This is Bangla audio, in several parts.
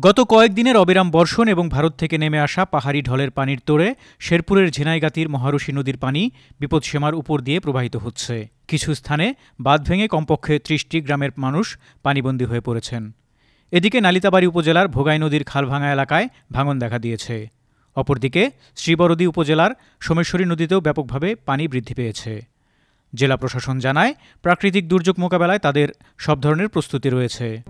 গত কয়েকদিনের অবিরাম বর্ষণ এবং ভারত থেকে নেমে আসা পাহাড়ি ঢলের পানির তোড়ে শেরপুরের ঝিনাইগাতির মহারশী নদীর পানি বিপদসীমার উপর দিয়ে প্রবাহিত হচ্ছে। কিছু স্থানে বাঁধ ভেঙে কমপক্ষে ৩০টি গ্রামের মানুষ পানিবন্দী হয়ে পড়েছেন। এদিকে নালিতাবাড়ী উপজেলার ভোগাই নদীর খালভাঙা এলাকায় ভাঙন দেখা দিয়েছে। অপরদিকে শ্রীবরদী উপজেলার সোমেশ্বরী নদীতেও ব্যাপকভাবে পানি বৃদ্ধি পেয়েছে। জেলা প্রশাসন জানায়, প্রাকৃতিক দুর্যোগ মোকাবেলায় তাদের সব ধরনের প্রস্তুতি রয়েছে।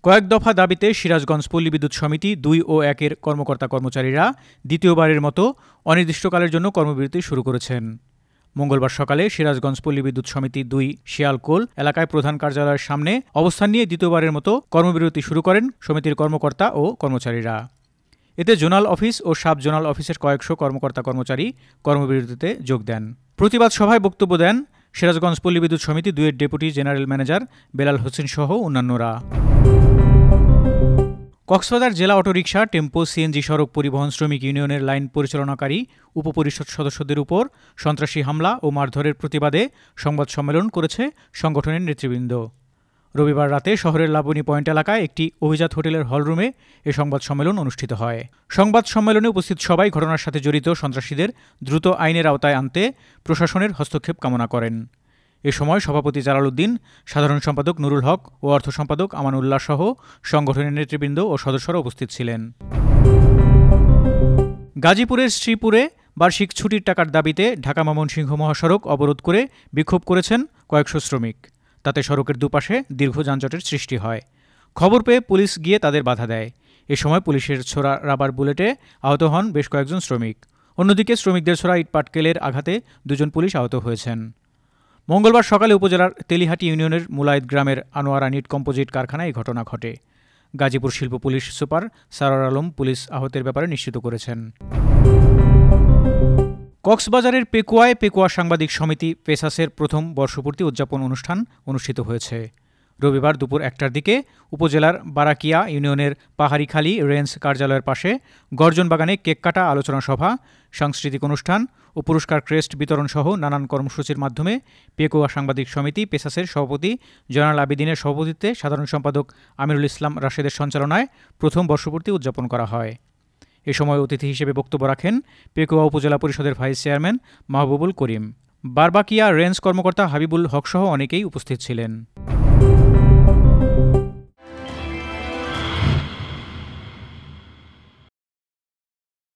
কয়েক দফা দাবিতে সিরাজগঞ্জ পল্লী বিদ্যুৎ সমিতি ২ ও ১-এর কর্মকর্তা-কর্মচারীরা দ্বিতীয়বারের মতো অনির্দিষ্টকালের জন্য কর্মবিরতি শুরু করেছেন। মঙ্গলবার সকালে সিরাজগঞ্জ পল্লী বিদ্যুৎ সমিতি ২ শিয়ালকোল এলাকায় প্রধান কার্যালয়ের সামনে অবস্থান নিয়ে দ্বিতীয়বারের মতো কর্মবিরতি শুরু করেন সমিতির কর্মকর্তা ও কর্মচারীরা। এতে জোনাল অফিস ও সাব জোনাল অফিসের কয়েকশো কর্মকর্তা-কর্মচারী কর্মবিরতিতে যোগ দেন। প্রতিবাদ সভায় বক্তব্য দেন সিরাজগঞ্জ পল্লী বিদ্যুৎ সমিতি ২-এর deputy general manager Belal Hossain সহ অন্যান্যরা। কক্সবাজার জেলা অটোরিকশা, টেম্পো, সিএনজি সড়ক পরিবহন শ্রমিক ইউনিয়নের লাইন পরিচালনাকারী উপপরিষদ সদস্যদের উপর সন্ত্রাসী হামলা ও মারধরের প্রতিবাদে সংবাদ সম্মেলন করেছে সংগঠনের নেতৃবৃন্দ। রবিবার রাতে শহরের লাবণী পয়েন্ট এলাকায় একটি অভিজাত হোটেলের হলরুমে এ সংবাদ সম্মেলন অনুষ্ঠিত হয়। সংবাদ সম্মেলনে উপস্থিত সবাই ঘটনার সাথে জড়িত সন্ত্রাসীদের দ্রুত আইনের আওতায় আনতে প্রশাসনের হস্তক্ষেপ কামনা করেন। এ সময় সভাপতি জালাল উদ্দিন, সাধারণ সম্পাদক নুরুল হক ও অর্থ সম্পাদক আমানুল্লাহ সহ সংগঠনের নেতৃবৃন্দ ও সদস্যরা উপস্থিত ছিলেন। গাজীপুরের শ্রীপুরে বার্ষিক ছুটির টাকার দাবিতে ঢাকা-ময়মনসিংহ মহাসড়ক অবরোধ করে বিক্ষোভ করেছেন কয়েকশো শ্রমিক। তাতে সড়কের দুপাশে দীর্ঘ যানজটের সৃষ্টি হয়। খবর পেয়ে পুলিশ গিয়ে তাদের বাধা দেয়। এ সময় পুলিশের ছোড়া রাবার বুলেটে আহত হন বেশ কয়েকজন শ্রমিক। অন্যদিকে শ্রমিকদের ছোড়া ইটপাটকেলের আঘাতে ২ জন পুলিশ আহত হয়েছেন। মঙ্গলবার সকালে উপজেলার তেলিহাটি ইউনিয়নের মুলায়েত গ্রামের আনোয়ারা নিট কম্পোজিট কারখানায় এই ঘটনা ঘটে। গাজীপুর শিল্প পুলিশ সুপার সারার আলম পুলিশ আহতের ব্যাপারে নিশ্চিত করেছেন। কক্সবাজারের পেকুয়া সাংবাদিক সমিতি পেসাসের প্রথম বর্ষপূর্তি উদযাপন অনুষ্ঠান অনুষ্ঠিত হয়েছে। রবিবার দুপুর ১টার দিকে উপজেলার বারাকিয়া ইউনিয়নের পাহাড়িখালী রেঞ্জ কার্যালয়ের পাশে গর্জন বাগানে কেক কাটা, আলোচনা সভা, সাংস্কৃতিক অনুষ্ঠান ও পুরস্কার ক্রেস্ট বিতরণ সহ নানান কর্মসূচির মাধ্যমে পেকুয়া সাংবাদিক সমিতি পেসাসের সভাপতি জয়নাল আবেদিনের সভাপতিত্বে সাধারণ সম্পাদক আমিরুল ইসলাম রাশেদের সঞ্চালনায় প্রথম বর্ষপূর্তি উদযাপন করা হয়। এ সময় অতিথি হিসেবে বক্তব্য রাখেন পেকুয়া উপজেলা পরিষদের ভাইস চেয়ারম্যান মাহবুবুল করিম। বারবাকিয়া রেঞ্জ কর্মকর্তা হাবিবুল হক সহ অনেকেই উপস্থিত ছিলেন।